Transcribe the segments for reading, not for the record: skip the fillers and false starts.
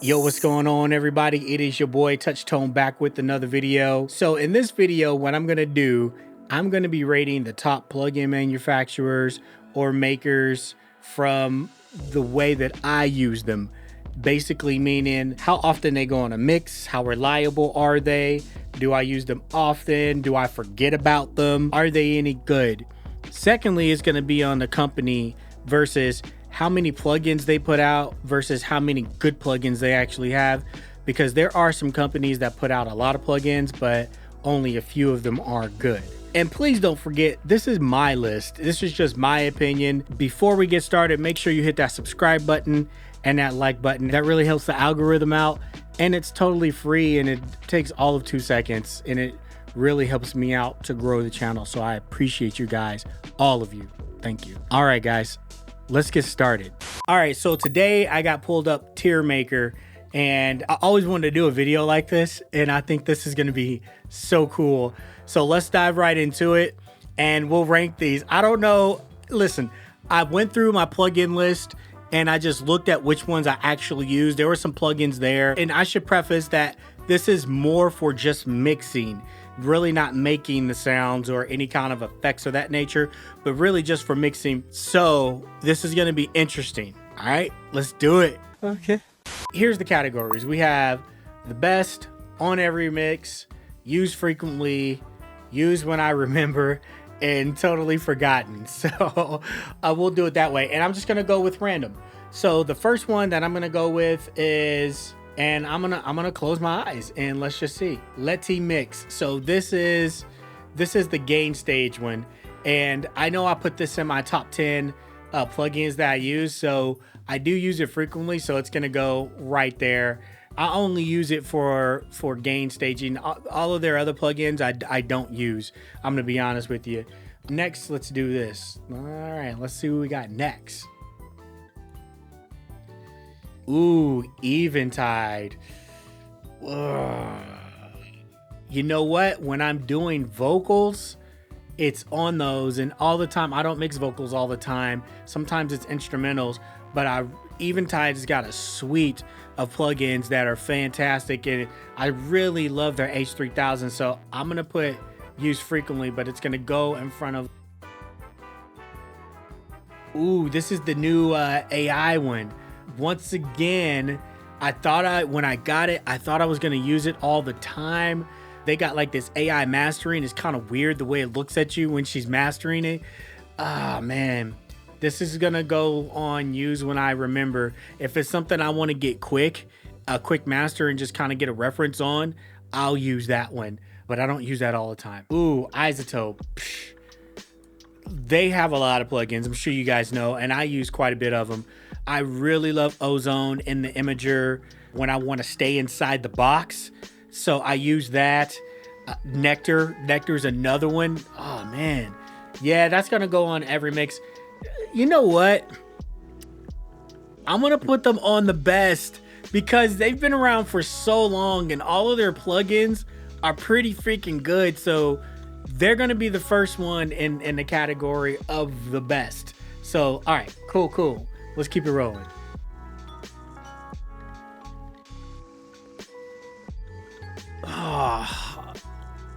Yo, what's going on, everybody? It is your boy Touch Tone back with another video. So in this video, what I'm gonna do, I'm gonna be rating the top plugin manufacturers or makers from the way that I use them. Basically meaning how often they go on a mix, how reliable are they? Do I use them often? Do I forget about them? Are they any good? Secondly, it's gonna be on the company versus how many plugins they put out versus how many good plugins they actually have, because there are some companies that put out a lot of plugins, but only a few of them are good. And please don't forget, this is my list. This is just my opinion. Before we get started, make sure you hit that subscribe button and that like button. That really helps the algorithm out, and it's totally free, and it takes all of 2 seconds, and it really helps me out to grow the channel. So I appreciate you guys, all of you. Thank you. All right, guys. Let's get started. All right, so today I got pulled up Tier Maker, and I always wanted to do a video like this, and I think this is gonna be so cool. So let's dive right into it, and we'll rank these. I don't know, listen, I went through my plugin list, and I just looked at which ones I actually use. There were some plugins there, and I should preface that this is more for just mixing, really not making the sounds or any kind of effects of that nature, but really just for mixing. So this is going to be interesting. All right, let's do it. Okay. Here's the categories. We have the best, on every mix, used frequently, used when I remember, and totally forgotten. So we'll do it that way. And I'm just going to go with random. So the first one that I'm going to go with is, and I'm gonna close my eyes and let's just see. Let's mix. So this is the gain stage one, and I know I put this in my top 10 plugins that I use, so I do use it frequently, so it's gonna go right there. I only use it for gain staging. All of their other plugins I don't use. I'm gonna be honest with you. Next, let's do this. All right, let's see what we got next. Ooh, Eventide. Ugh. You know what? When I'm doing vocals, it's on those, and all the time. I don't mix vocals all the time. Sometimes it's instrumentals, but Eventide's got a suite of plugins that are fantastic, and I really love their H3000. So I'm gonna put use frequently, but it's gonna go in front of. Ooh, this is the new AI one. Once again, when I got it, I thought I was going to use it all the time. They got like this AI mastering. It's kind of weird the way it looks at you when she's mastering it. Ah, man, this is going to go on use when I remember. If it's something I want to get a quick master and just kind of get a reference on, I'll use that one. But I don't use that all the time. Ooh, Isotope. Psh. They have a lot of plugins, I'm sure you guys know, and I use quite a bit of them. I really love Ozone in the Imager when I want to stay inside the box, so I use that. Nectar's another one. Oh man, yeah, that's gonna go on every mix. You know what? I'm gonna put them on the best because they've been around for so long, and all of their plugins are pretty freaking good. So they're gonna be the first one in the category of the best. So all right, cool. Let's keep it rolling. Oh,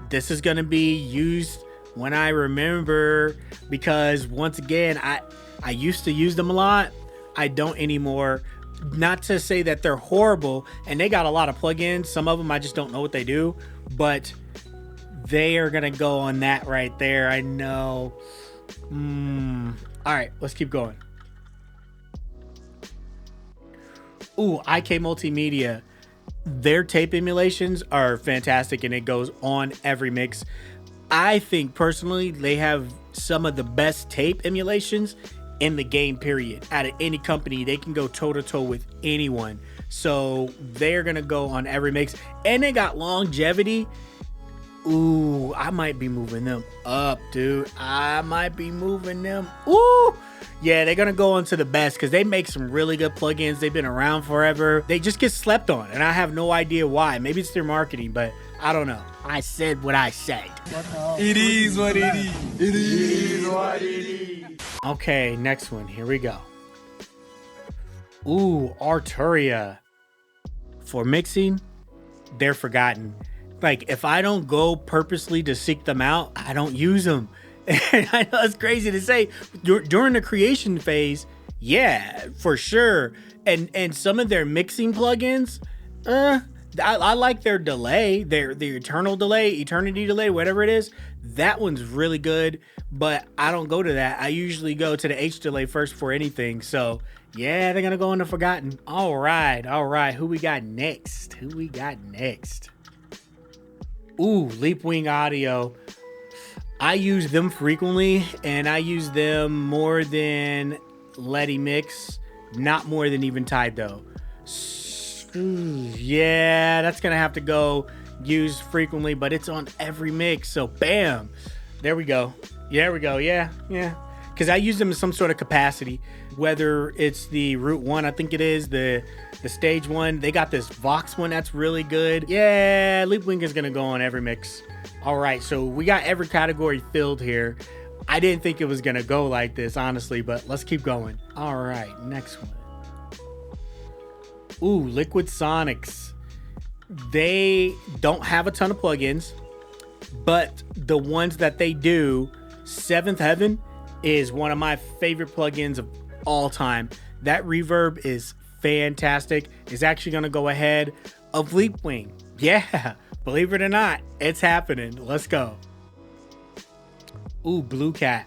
this is gonna be used when I remember, because once again, I used to use them a lot. I don't anymore. Not to say that they're horrible, and they got a lot of plugins. Some of them I just don't know what they do, but they are gonna go on that right there. I know. All right, let's keep going. Ooh, IK Multimedia. Their tape emulations are fantastic, and it goes on every mix. I think personally they have some of the best tape emulations in the game, period. Out of any company, they can go toe to toe with anyone. So they're gonna go on every mix, and they got longevity. Ooh, I might be moving them up, dude. I might be moving them. Ooh, yeah, they're gonna go on to the best because they make some really good plugins. They've been around forever. They just get slept on, and I have no idea why. Maybe it's their marketing, but I don't know. I said what I said. It is what it is. It is what it is. Okay, next one. Here we go. Ooh, Arturia. for mixing, they're forgotten. Like if I don't go purposely to seek them out, I don't use them. And I know it's crazy to say during the creation phase, yeah, for sure. And some of their mixing plugins, I like their delay, their eternity delay, whatever it is. That one's really good, but I don't go to that. I usually go to the H delay first for anything. So yeah, they're gonna go into forgotten. All right. Who we got next? Ooh, Leapwing Audio. I use them frequently, and I use them more than Letty Mix, not more than even Tide though. Yeah, that's gonna have to go use frequently, but it's on every mix. So bam, there we go. Yeah. Because I use them in some sort of capacity, whether it's the Route 1, I think it is, the Stage 1. They got this Vox one that's really good. Yeah, Leapwing is gonna go on every mix. All right, so we got every category filled here. I didn't think it was gonna go like this, honestly, but let's keep going. All right, next one. Ooh, Liquid Sonics. They don't have a ton of plugins, but the ones that they do, Seventh Heaven is one of my favorite plugins of all time. That reverb is fantastic. It's actually gonna go ahead of Leapwing. Yeah, believe it or not, it's happening. Let's go. Ooh, Blue Cat.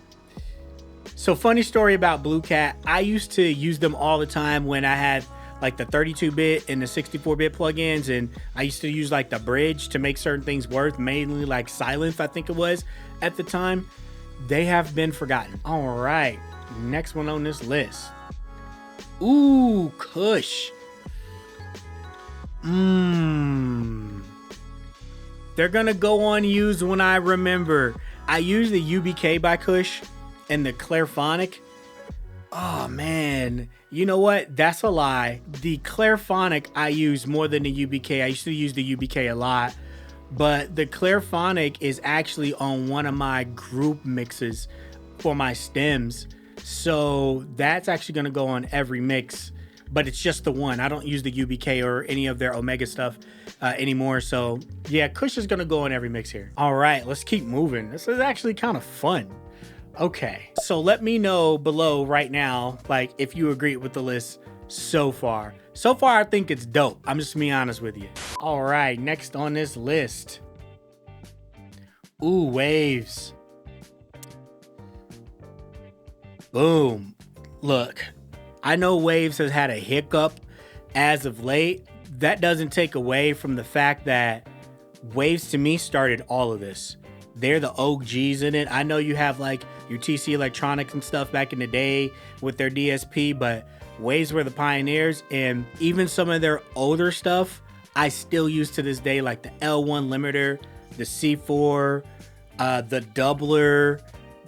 So funny story about Blue Cat. I used to use them all the time when I had like the 32-bit and the 64-bit plugins, and I used to use like the bridge to make certain things work, mainly like Silence, I think it was at the time. They have been forgotten. All right, next one on this list. Ooh, Kush. They're gonna go on use when I remember. I use the UBK by Kush and the Clairphonic. Oh man, you know what? That's a lie. The Clairphonic I use more than the UBK. I used to use the UBK a lot, but the Clairphonic is actually on one of my group mixes for my stems. So that's actually gonna go on every mix, but it's just the one. I don't use the UBK or any of their Omega stuff anymore. So yeah, Kush is gonna go on every mix here. All right, let's keep moving. This is actually kind of fun. Okay, so let me know below right now, like if you agree with the list so far. So far, I think it's dope. I'm just gonna be honest with you. All right, next on this list. Ooh, Waves. Boom. Look, I know Waves has had a hiccup as of late. That doesn't take away from the fact that Waves to me started all of this. They're the OGs in it. I know you have like your TC Electronics and stuff back in the day with their DSP, but Waves were the pioneers, and even some of their older stuff I still use to this day, like the L1 limiter, the C4, the doubler.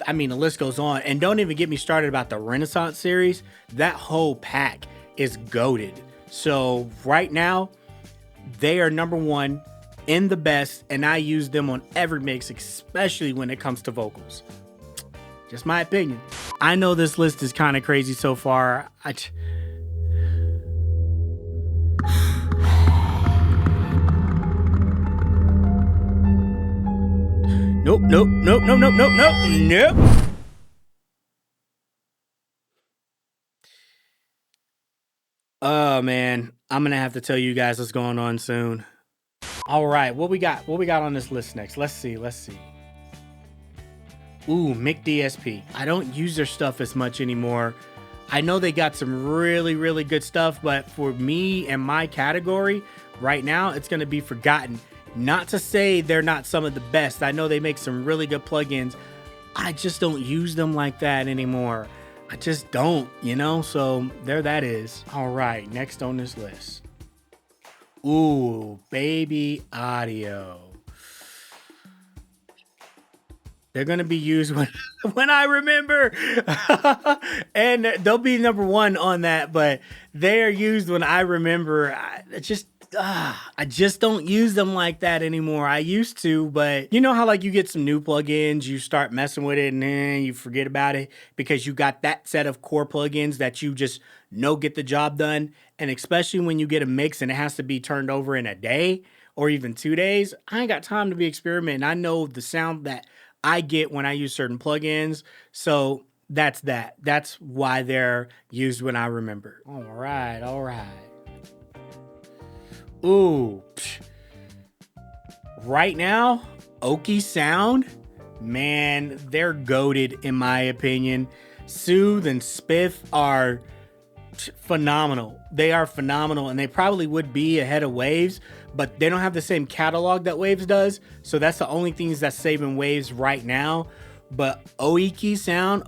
I mean, the list goes on. And don't even get me started about the Renaissance series. That whole pack is goated. So right now, they are number one in the best, and I use them on every mix, especially when it comes to vocals. Just my opinion. I know this list is kind of crazy so far. Nope. Oh man, I'm gonna have to tell you guys what's going on soon. All right, what we got on this list next? Let's see. Ooh, Mic DSP. I don't use their stuff as much anymore. I know they got some really, really good stuff, but for me and my category right now, it's gonna be forgotten. Not to say they're not some of the best. I know they make some really good plugins. I just don't use them like that anymore. I just don't, you know? So there that is. All right, next on this list. Ooh, Baby Audio. They're going to be used when I remember. And they'll be number one on that, but they are used when I remember. I just don't use them like that anymore. I used to, but you know how like you get some new plugins, you start messing with it and then you forget about it because you got that set of core plugins that you just know get the job done. And especially when you get a mix and it has to be turned over in a day or even 2 days, I ain't got time to be experimenting. I know the sound that I get when I use certain plugins. So that's that. That's why they're used when I remember. All right, all right. Ooh, right now, Oki Sound, man, they're goated in my opinion. Soothe and Spiff are phenomenal. They are phenomenal, and they probably would be ahead of Waves, but they don't have the same catalog that Waves does. So that's the only things that's saving Waves right now. But Oki Sound,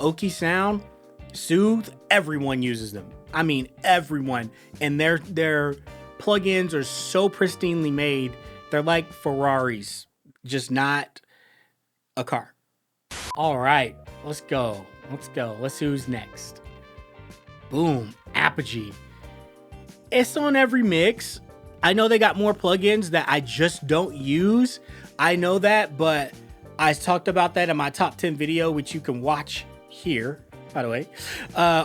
Soothe, everyone uses them. I mean, everyone, and their plugins are so pristinely made. They're like Ferraris, just not a car. All right, let's go. Let's see who's next. Boom, Apogee. It's on every mix. I know they got more plugins that I just don't use. I know that, but I talked about that in my top 10 video, which you can watch here, by the way,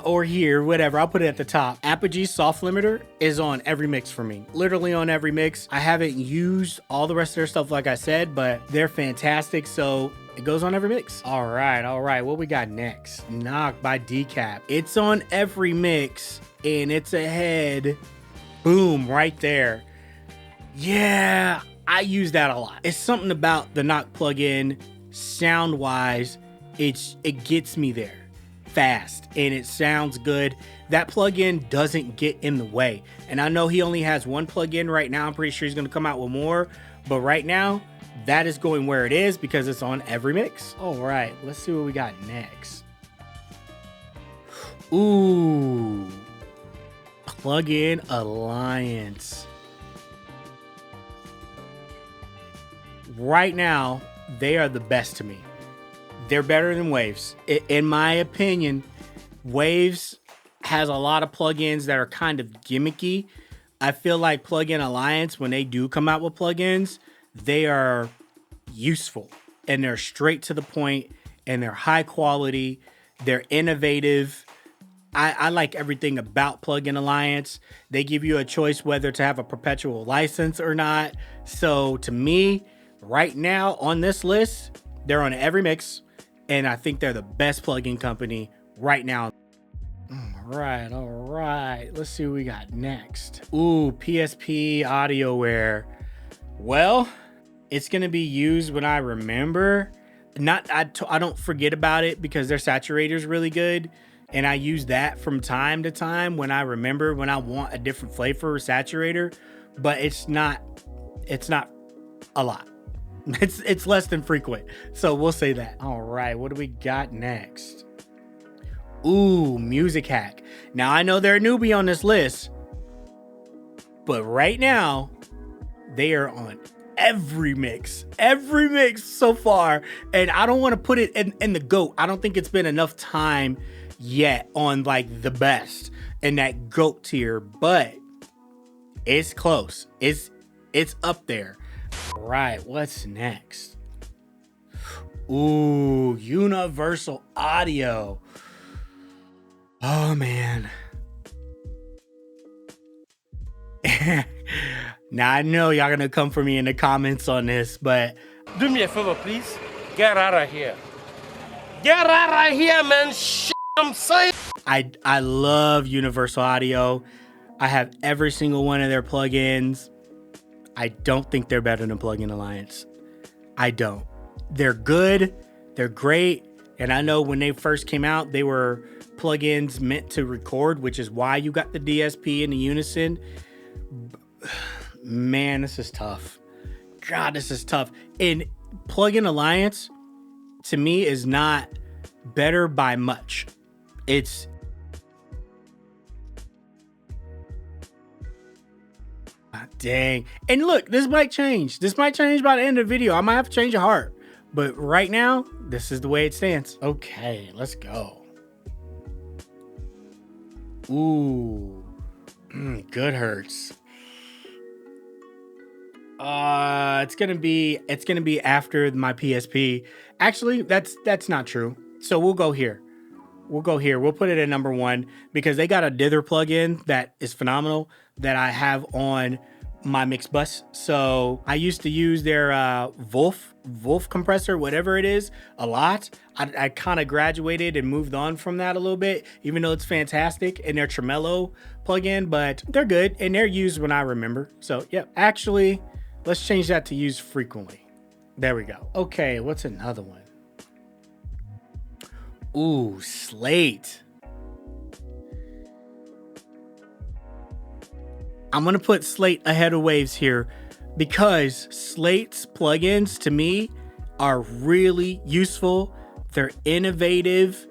or here, whatever. I'll put it at the top. Apogee Soft Limiter is on every mix for me. Literally on every mix. I haven't used all the rest of their stuff, like I said, but they're fantastic. So it goes on every mix. All right. What we got next? Knock by Decap. It's on every mix and it's ahead. Boom, right there. Yeah, I use that a lot. It's something about the Knock plugin, sound-wise, it gets me there fast and it sounds good. That plugin doesn't get in the way. And I know he only has one plugin right now. I'm pretty sure he's gonna come out with more, but right now, that is going where it is because it's on every mix. All right, let's see what we got next. Ooh, Plugin Alliance. Right now, they are the best to me. They're better than Waves. In my opinion, Waves has a lot of plugins that are kind of gimmicky. I feel like Plugin Alliance, when they do come out with plugins, they are useful and they're straight to the point and they're high quality. They're innovative. I like everything about Plugin Alliance. They give you a choice whether to have a perpetual license or not. So to me, right now on this list, they're on every mix, and I think they're the best plugin company right now. All right. Let's see what we got next. Ooh, PSP AudioWare. Well, it's gonna be used when I remember. I don't forget about it because their saturator is really good. And I use that from time to time when I remember, when I want a different flavor or saturator, but it's not a lot. It's less than frequent. So we'll say that. All right, what do we got next? Ooh, Music Hack. Now I know they're a newbie on this list, but right now they are on every mix so far. And I don't want to put it in the GOAT. I don't think it's been enough time yet on like the best in that GOAT tier, but it's close. It's up there. All right, what's next? Ooh, Universal Audio. Oh man. Now I know y'all gonna come for me in the comments on this, but do me a favor, please. Get out of here. Get out of here, man. I'm saying. I love Universal Audio. I have every single one of their plugins. I don't think they're better than Plugin Alliance. I don't. They're good. They're great. And I know when they first came out, they were plugins meant to record, which is why you got the DSP and the Unison. Man, this is tough. God, this is tough. And Plugin Alliance, to me, is not better by much. It's dang. And look, this might change. This might change by the end of the video. I might have to change a heart. But right now, this is the way it stands. Okay, let's go. Ooh, Good Hurts. It's gonna be after my PSP. Actually, that's not true. So we'll go here. We'll put it at number 1 because they got a dither plugin that is phenomenal that I have on my mix bus. So I used to use their Wolf compressor, whatever it is, a lot. I kind of graduated and moved on from that a little bit, even though it's fantastic and their tremolo plugin, but they're good and they're used when I remember. So yeah, actually, let's change that to use frequently. There we go. Okay, what's another one? Ooh, Slate. I'm gonna put Slate ahead of Waves here because Slate's plugins to me are really useful. They're innovative.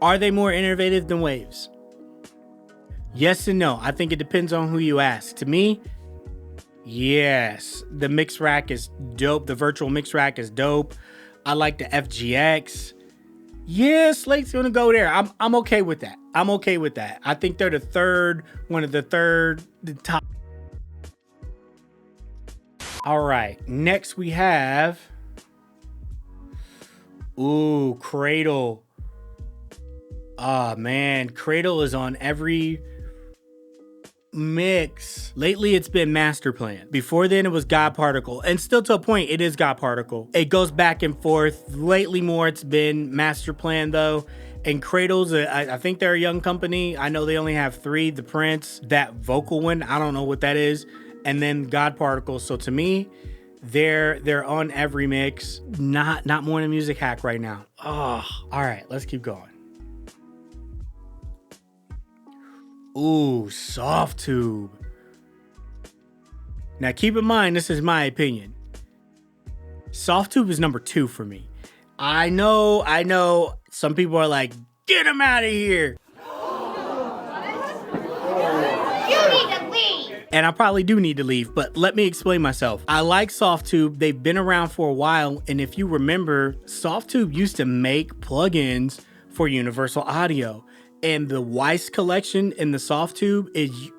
Are they more innovative than Waves? Yes and no. I think it depends on who you ask. To me, yes. The mix rack is dope. The virtual mix rack is dope. I like the FGX. Yeah, Slate's gonna go there. I'm okay with that. I'm okay with that. I think they're the top. All right, next we have, ooh, Cradle. Ah, man, Cradle is on every mix. Lately it's been Master Plan. Before then it was God Particle, and still to a point it is God Particle. It goes back and forth. Lately more it's been Master Plan though. And Cradle's I think they're a young company. I know they only have 3, the Prince, that vocal one, I don't know what that is, and then God Particle. So to me, they're on every mix. Not more than Music Hack right now. Oh, all right, let's keep going. Ooh, Soft Tube. Now keep in mind, this is my opinion. Soft Tube is number 2 for me. I know some people are like, get him out of here. You need to leave. And I probably do need to leave, but let me explain myself. I like Soft Tube. They've been around for a while. And if you remember, Soft Tube used to make plugins for Universal Audio. And the Weiss collection in the Soft Tube is,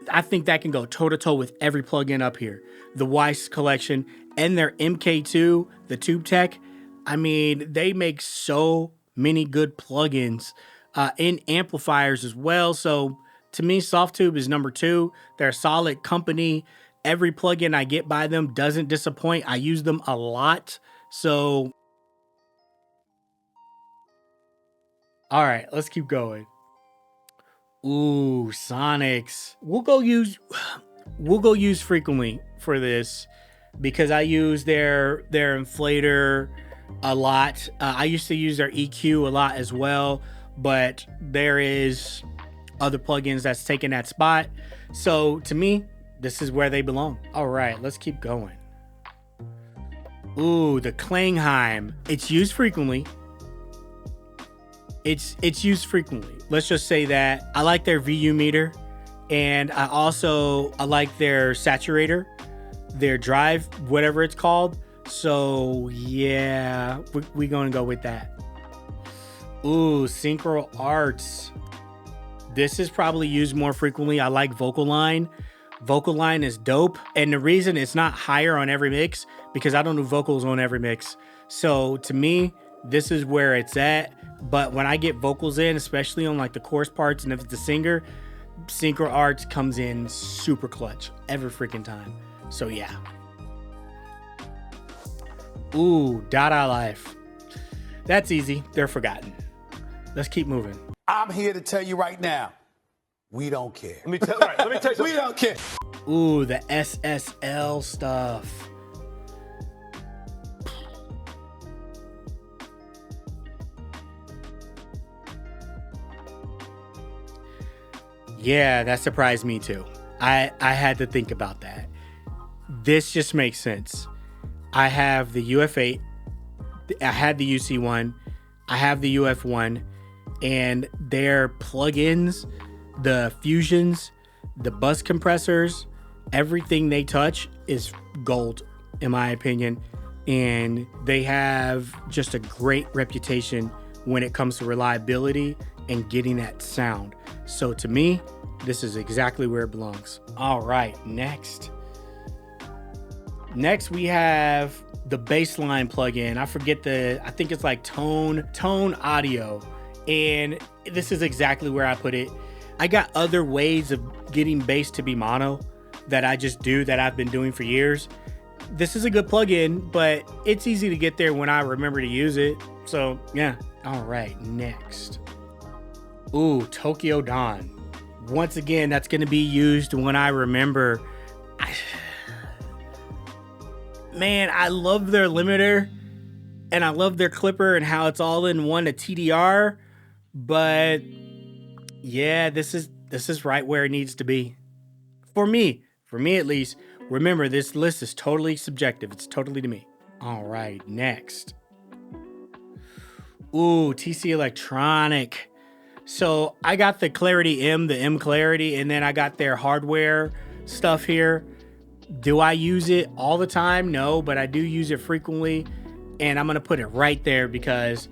I think that can go toe to toe with every plugin up here. The Weiss collection and their MK2, the Tube Tech. I mean, they make so many good plugins in amplifiers as well. So to me, Soft Tube is number 2. They're a solid company. Every plugin I get by them doesn't disappoint. I use them a lot. So all right, let's keep going. Ooh, Sonics. We'll go use frequently for this because I use their inflator a lot. I used to use their EQ a lot as well, but there is other plugins that's taking that spot. So to me, this is where they belong. All right, let's keep going. Ooh, the Klangheim. It's used frequently. It's used frequently. Let's just say that. I like their VU meter, and I like their saturator, their drive, whatever it's called. So yeah, we're gonna go with that. Ooh, Synchro Arts. This is probably used more frequently. I like Vocal Line. Vocal Line is dope, and the reason it's not higher on every mix because I don't do vocals on every mix. So to me, this is where it's at. But when I get vocals in, especially on like the chorus parts, and if it's the singer, Synchro Arts comes in super clutch every freaking time. So yeah. Ooh, Dada Life. That's easy. They're forgotten. Let's keep moving. I'm here to tell you right now, we don't care. Let me tell you something. We don't care. Ooh, the SSL stuff. Yeah, that surprised me too. I had to think about that. This just makes sense. I have the UF8, I had the UC1, I have the UF1, and their plugins, the fusions, the bus compressors, everything they touch is gold, in my opinion. And they have just a great reputation when it comes to reliability and getting that sound. So to me, This is exactly where it belongs. All right, next. Next we have the baseline plugin. I think it's like tone audio. And this is exactly where I put it. I got other ways of getting bass to be mono that I just do, that I've been doing for years. This is a good plugin, but it's easy to get there when I remember to use it. So yeah. All right, next. Ooh, Tokyo Dawn. Once again, that's going to be used when I remember. Man, I love their limiter and I love their clipper and how it's all in one, a TDR. But yeah, this is right where it needs to be. For me at least. Remember, this list is totally subjective. It's totally to me. All right, next. Ooh, TC Electronic. So I got the Clarity M, the M Clarity, and then I got their hardware stuff here. Do I use it all the time? No, but I do use it frequently. And I'm going to put it right there because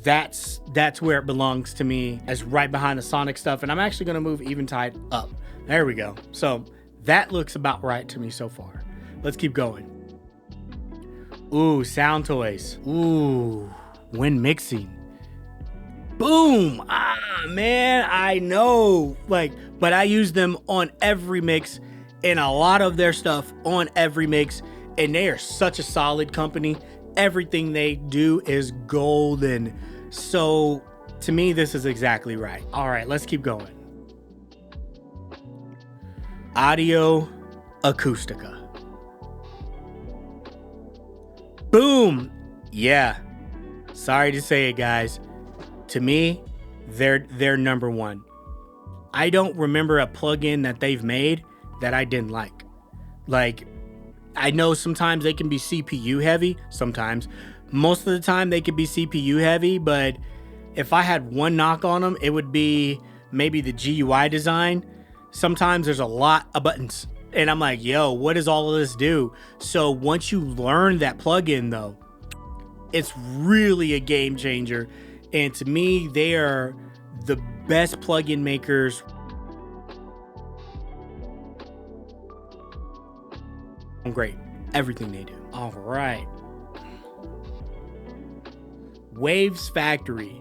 that's where it belongs to me, as right behind the Sonic stuff. And I'm actually going to move Eventide up. There we go. So that looks about right to me so far. Let's keep going. Ooh, Sound Toys. Ooh, when mixing. Boom. Man, I know. But I use them on every mix and a lot of their stuff on every mix. And they are such a solid company. Everything they do is golden. So to me, this is exactly right. All right, let's keep going. Audio Acustica. Boom. Yeah. Sorry to say it, guys. To me, they're number one. I don't remember a plugin that they've made that I didn't like. Like, I know sometimes they can be CPU heavy. Sometimes. Most of the time they could be CPU heavy, but if I had one knock on them, it would be maybe the GUI design. Sometimes there's a lot of buttons and I'm like, yo, what does all of this do? So once you learn that plugin though, it's really a game changer. And to me, they are the best plugin makers. Great. Everything they do. All right. Waves Factory.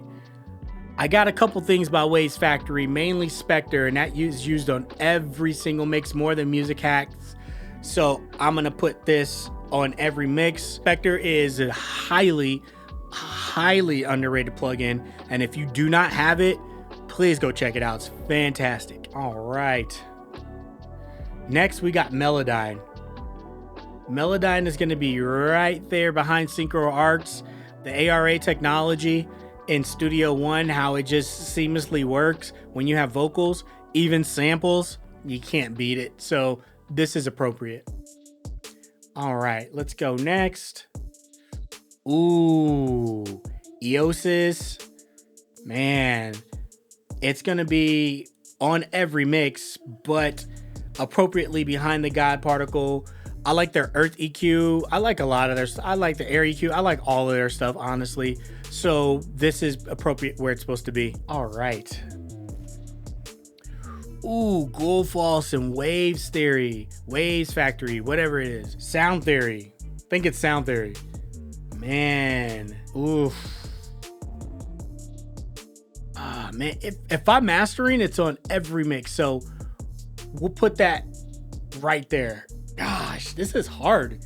I got a couple things by Waves Factory, mainly Spectre, and that is used on every single mix, more than Music Hacks. So I'm going to put this on every mix. Spectre is a highly underrated plugin. And if you do not have it, please go check it out. It's fantastic. All right. Next, we got Melodyne. Melodyne is going to be right there behind Synchro Arts. The ARA technology in Studio One, how it just seamlessly works when you have vocals, even samples, you can't beat it. So this is appropriate. All right, let's go next. Ooh, Eosis. Man, it's going to be on every mix, but appropriately behind the God Particle. I like their Earth EQ. I like a lot of their stuff. I like the Air EQ. I like all of their stuff, honestly. So this is appropriate where it's supposed to be. All right. Ooh, Gullfoss and Waves Theory. Waves Factory, whatever it is. Sound Theory. I think it's Sound Theory. Man. Oof. Man. If I'm mastering, it's on every mix. So we'll put that right there. Gosh, this is hard.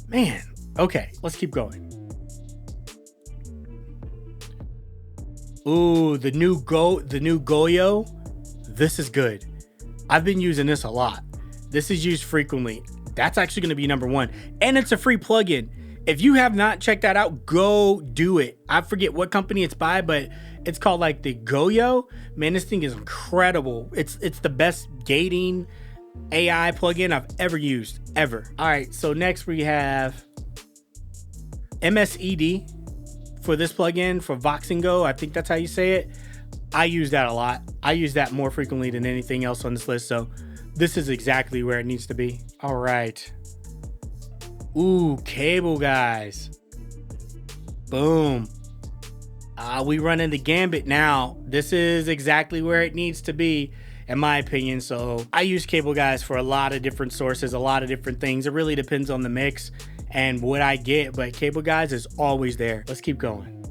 Man. Okay, let's keep going. Ooh, the new Goyo. This is good. I've been using this a lot. This is used frequently. That's actually going to be number one. And it's a free plugin. If you have not checked that out, go do it. I forget what company it's by, but it's called like the Goyo. Man, this thing is incredible. It's the best gating AI plugin I've ever used, ever. All right, so next we have MSED for this plugin for Voxingo. I think that's how you say it. I use that a lot. I use that more frequently than anything else on this list, so this is exactly where it needs to be. All right. Ooh, Cable Guys. Boom. We run into Gambit now. This is exactly where it needs to be. in my opinion. So I use cable guys for a lot of different sources, a lot of different things. It really depends on the mix and what I get, but cable guys is always there. Let's keep going.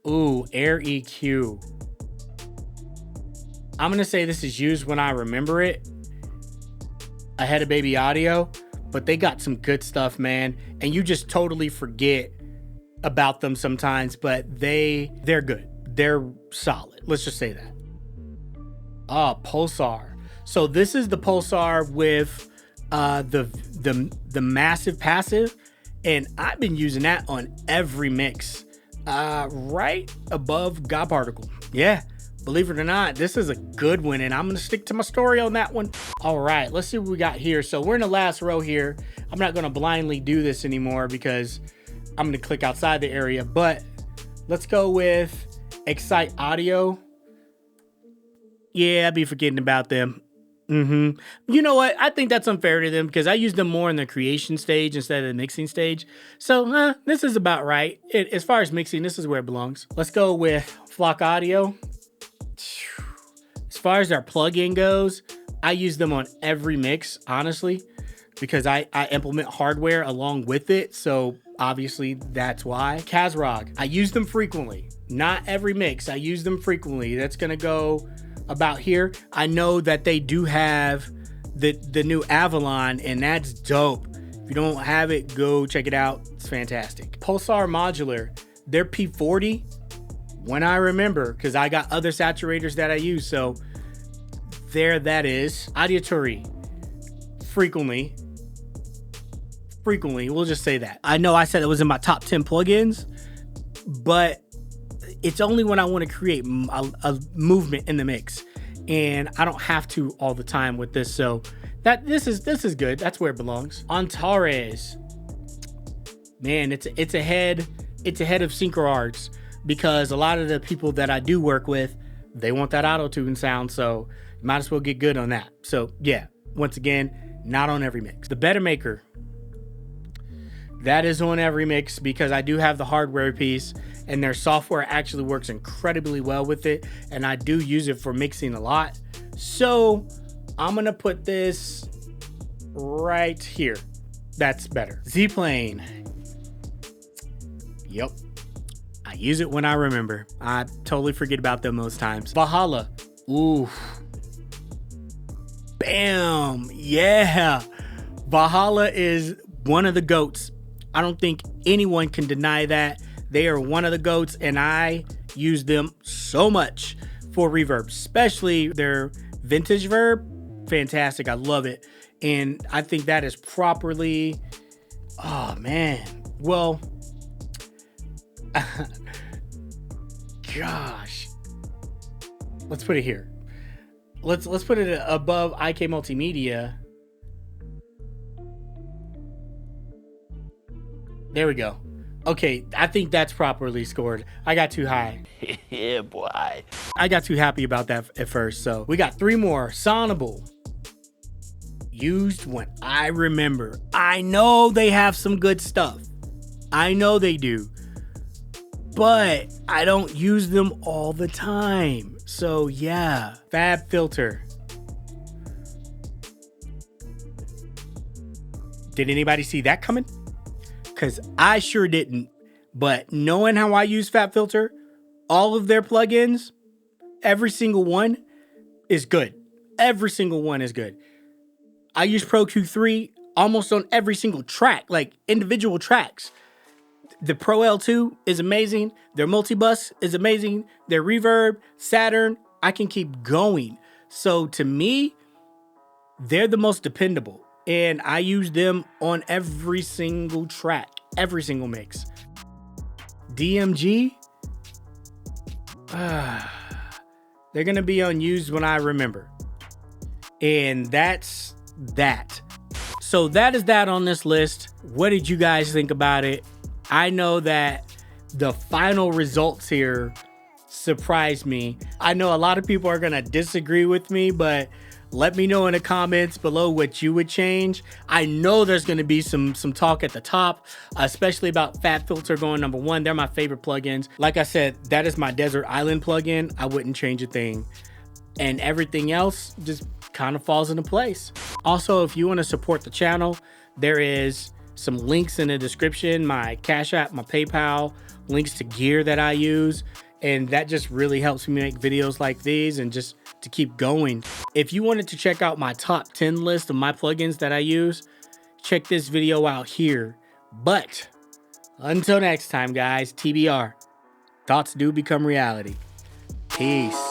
Ooh, Air EQ. I'm gonna say this is used when I remember it, ahead of Baby Audio, but they got some good stuff, man. And you just totally forget about them sometimes, but they're good. They're solid. Let's just say that. Pulsar. So this is the Pulsar with the massive passive, and I've been using that on every mix. Right above God Particle. Yeah, believe it or not, this is a good one, and I'm gonna stick to my story on that one. All right, let's see what we got here. So we're in the last row here. I'm not gonna blindly do this anymore because I'm gonna click outside the area, but let's go with Excite Audio. Yeah, I'd be forgetting about them. You know what? I think that's unfair to them because I use them more in the creation stage instead of the mixing stage. So this is about right. As far as mixing, this is where it belongs. Let's go with Flock Audio. As far as their plugin goes, I use them on every mix, honestly, because I implement hardware along with it. So obviously that's why. Kazrog, I use them frequently. Not every mix, I use them frequently. That's gonna go about here. I know that they do have the new Avalon, and that's dope. If you don't have it, go check it out. It's fantastic. Pulsar Modular, their P40, when I remember, because I got other saturators that I use. So there that is. Auditory, frequently, we'll just say that. I know I said it was in my top 10 plugins, but it's only when I want to create a movement in the mix, and I don't have to all the time with this. So this is good. That's where it belongs. Antares, man, it's ahead of SynchroArts because a lot of the people that I do work with, they want that auto-tune sound. So you might as well get good on that. So yeah, once again, not on every mix. The Better Maker, that is on every mix because I do have the hardware piece, and their software actually works incredibly well with it, and I do use it for mixing a lot. So I'm gonna put this right here. That's better. Z-Plane. Yep. I use it when I remember. I totally forget about them most times. Valhalla. Ooh. Bam. Yeah. Valhalla is one of the GOATs. I don't think anyone can deny that. They are one of the GOATs, and I use them so much for reverb, especially their vintage verb. Fantastic. I love it. And I think that is properly, oh man. Well, gosh, let's put it here. Let's put it above IK Multimedia. There we go. Okay, I think that's properly scored. I got too high. Yeah, boy. I got too happy about that at first. So we got 3 more. Sonable. Used when I remember. I know they have some good stuff. I know they do. But I don't use them all the time. So yeah. Fab Filter. Did anybody see that coming? Because I sure didn't. But knowing how I use Fab Filter, all of their plugins, every single one is good. Every single one is good. I use Pro Q3 almost on every single track, like individual tracks. The Pro L2 is amazing. Their multibus is amazing. Their reverb, Saturn, I can keep going. So to me, they're the most dependable. And I use them on every single track, every single mix. DMG, they're going to be unused when I remember. And that's that. So that is that on this list. What did you guys think about it? I know that the final results here surprised me. I know a lot of people are gonna disagree with me, but let me know in the comments below what you would change. I know there's gonna be some talk at the top, especially about Fat Filter going #1. They're my favorite plugins. Like I said, that is my Desert Island plugin. I wouldn't change a thing. And everything else just kind of falls into place. Also, if you want to support the channel, there is some links in the description, my Cash App, my PayPal, links to gear that I use, and that just really helps me make videos like these and just to keep going. If you wanted to check out my top 10 list of my plugins that I use, check this video out here. But until next time, guys, TBR, thoughts do become reality. Peace.